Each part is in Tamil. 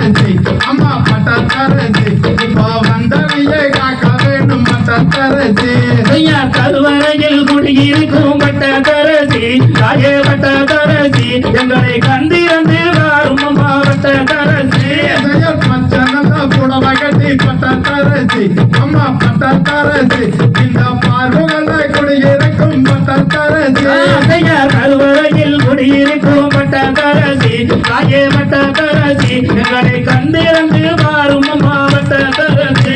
தரசி அம்மா பட்ட தரசி இப்போ வந்தனையே காக்க வேண்டும் பட்ட தரசி ஐயா கருவறையில் குடியிருக்கும் பட்ட தரசி தாயே பட்ட தரசி எங்களை கண்டிருந்து வாரும் அம்மா பட்ட தரசி பச்சனந்த புடவை கட்டி பட்ட தரசி அம்மா பட்ட தரசி இந்த பார்வகளை குடியிருக்கும் பட்ட தரசி ஐயா கருவறையில் குடியிருக்கும் பட்ட தரசி தாயே பட்ட தரசி எங்களை கண்டிருந்து வாரும் அம்மா பட்ட தரசி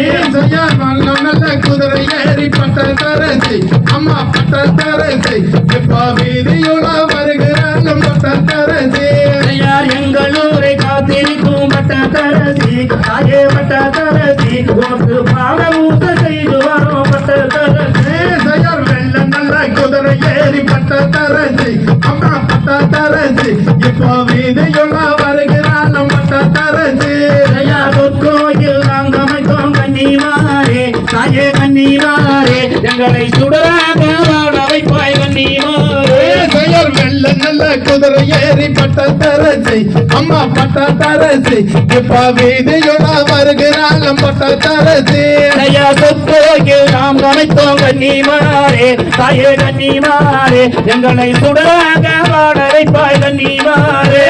நல்ல குதிரை ஏறி பட்ட தரசி அம்மா பட்ட தரசி இப்ப வீதியுள்ள வருகிறாங்க பட்ட தரசி எங்களூரை காத்திருக்கும் பட்ட தரசி தாயே பட்ட தரசி உனக்கு பாவூட்ட செய்து வரும் பட்ட தரசி வெள்ள நல்ல குதிரை ஏறி பட்ட தரசி அம்மா பட்ட தரசி இப்ப வீதியுள்ள வருகிறாங்க பட்ட தரசி கோயில் நாங்க அமைத்தோம் கன்னிமாரே தாயே கன்னிமாரே எங்களை சுடராக வாழ வைப்பாய் கன்னிமாரே வெள்ள நல்ல குதிரை ஏறி பட்ட தரசி அம்மா பட்ட தரசி இப்ப வீதியுள்ள வருகிறாங்க பட்ட தரசி கோயில் நாம் அமைத்தோம் கன்னிமாரே தாயே கன்னிமாரே எங்களை சுடராக வாழ வைப்பாய் கன்னிமாரே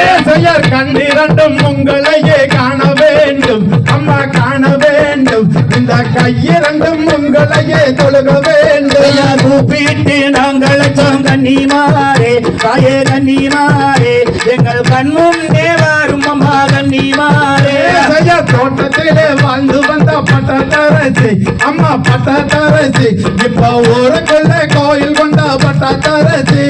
கண்ணிரண்டும் உங்களையே காண வேண்டும் அம்மா காண வேண்டும் இந்த கையிரண்டும் உங்களையே தொழுக வேண்டும் கூப்பிட்டு நாங்கள் கன்னிமாரே தாயே கன்னிமாரே எங்கள் கண்முன்னே வாரும் அம்மா கன்னிமாரே தோட்டத்திலே வாழ்ந்து வந்த பட்ட தரசி அம்மா பட்ட தரசி இப்ப ஊருக்குள்ள கோயில் கொண்ட பட்ட தரசி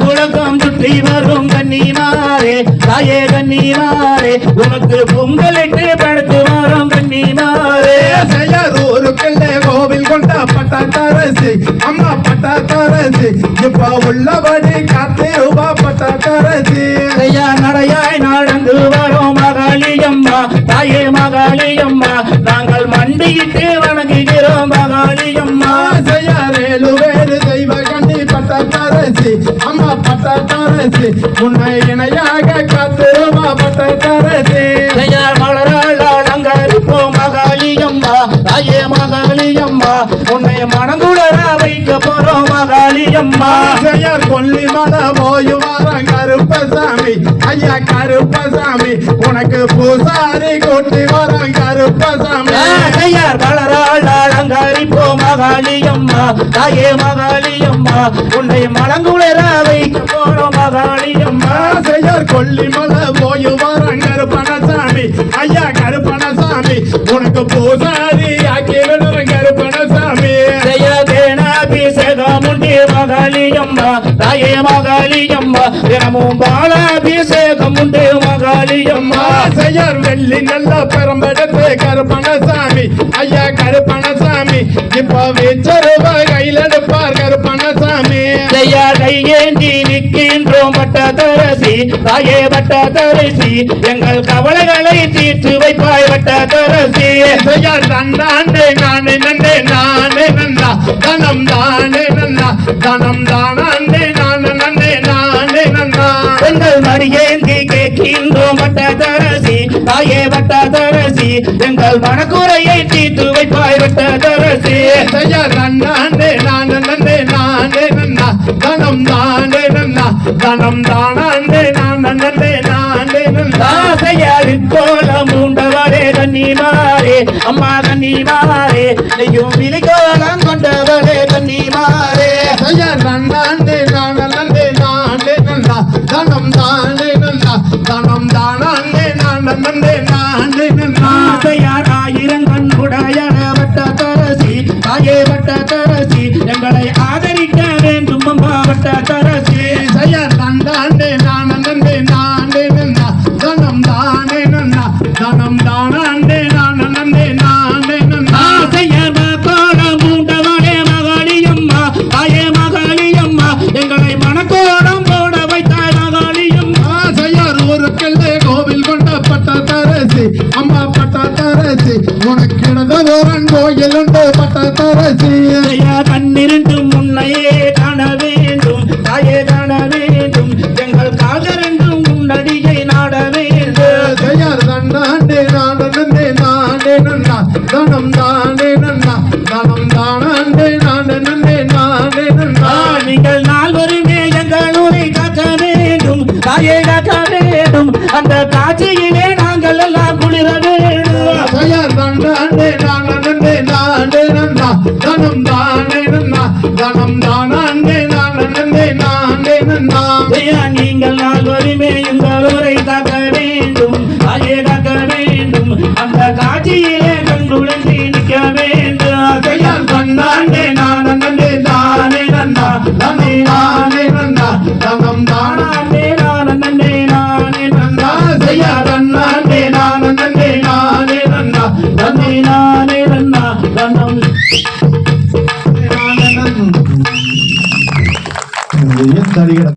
உலகம் சுற்றி வரும் கன்னிமாரே தாயே கன்னிமாரே உனக்கு பொங்கலிட்டு படுத்து வரும் கன்னிமாரே ஊருக்குள்ள கோவில் கொண்ட பட்ட தரசி அம்மா பட்ட தரசி இப்ப உள்ளபடி காத்திருவா பட்ட தரசி நடையாய் நடந்து வரும் மகாளியம்மா தாயே மகாளியம்மா நாங்கள் மண்டியிட்டு வணங்குகிறோம் மகாளியம்மா செய்யாரேலு வேறு தெய்வ கண்ணி பட்ட தரசி அம்மா பட்ட தரசி உன்னை இணையாக காத்திருவா பட்ட தரசி மலரால் அலங்கரிப்போம் மகாளியம்மா தாயே மகாளியம்மா உன்னை மனங்குளர வைக்க போறோம் மகாளியம்மா கொல்லி மலை போய் வாரம் கருப்பசாமி ஐயா கருப்பசாமி உனக்கு பூசாரி கூட்டி வரம் கருப்பசாமி மலரால் அலங்கரிப்போம் மகாளியம்மா தாயே மகாளியம்மா உன்னை மனங்குளர வைக்க போறோம் மகாளியம்மா கொல்லி மலை போய் வாரம் கருப்பணசாமி ஐயா கருப்பணசாமி உனக்கு பூசாரி ஆக்கி விடுறேன் கருப்பணசாமி அபிஷேகமுண்டே மகாளியம்மா தாயே மகாளியம்மா தினமும் பாலாபிஷேகம் உண்டே மகாளியம்மா வெள்ளி நல்ல பெரும்பெடுத்து கருப்பணசாமி ஐயா கருப்பணசாமி இப்ப வீச்சருவ கையில் எடுப்பார் கருப்பணசாமி கையேந்தி நிற்கின்றோம் பட்ட தரசி தாயே பட்ட தரசி எங்கள் கவலைகளை தீர்த்து வைப்பாய் பட்ட தரசி தண்டாண்டே நானே நண்டே நானே நந்தா தனம் தானே நந்தா தனம் தானே நானே நண்டே நானே நந்தா எங்கள் மடியேந்தி கேட்கின்றோம் பட்ட தரசி தாயே பட்ட தரசி எங்கள் மனக்குறையை தீர்த்து வைப்பாய் பட்ட தரசி தண்டாண்டே நானே நண்டே நானே நந்தா தனம் தானே நந்தா தனம் தானே நானே நண்டே நானே நந்தா கோலம் உண்டவரே கன்னிமாரே அம்மா கன்னிமாரே நெய்யும் விழிகோலம் கொண்டவரே கன்னிமாரே நண்டாண்டே நானே நண்டே நானே நந்தா தனம் தானே நந்தா தனம் தானே நானே நண்டே நானே நந்தா ஆயிரம் கண்ணுடையன வட்ட தரசி தாயே வட்ட தரசி எங்களை ஆதரிக்க வேண்டும் அம்மா வட்ட தரசி நண்டாண்டே நானே நண்டே நானே நந்தா தனம் தானே நந்தா தனம் தானே நானே நண்டே நானே நந்தா கோலம் உண்டவரே மகாளியம்மா தாயே மகாளியம்மா எங்களை மனக்கோலம் போட வைத்தாய் மகாளியம்மா ஊருக்கெல்லே கோவில் கொண்ட பட்ட தரசி அம்மா பட்ட தரசி உனக்கு இடதோரன் கோயில் உண்டு பட்ட தரசி கண்ணிருந்தும் முன்னையே காண வேண்டும் தாயே காண வேண்டும் எங்கள் காதரென்றும் முன்னடியை நாட வேண்டும் தன்னாண்டே நாடனே நாடே நன்னா தனம் தானே நன்னா தனம் தானாண்டே நாடனே நாடே நன்னா. நீங்கள் நால்வருமே எங்கள் ஊரை காக்க வேண்டும், தாயை காக்க வேண்டும். அந்த காட்சியிலே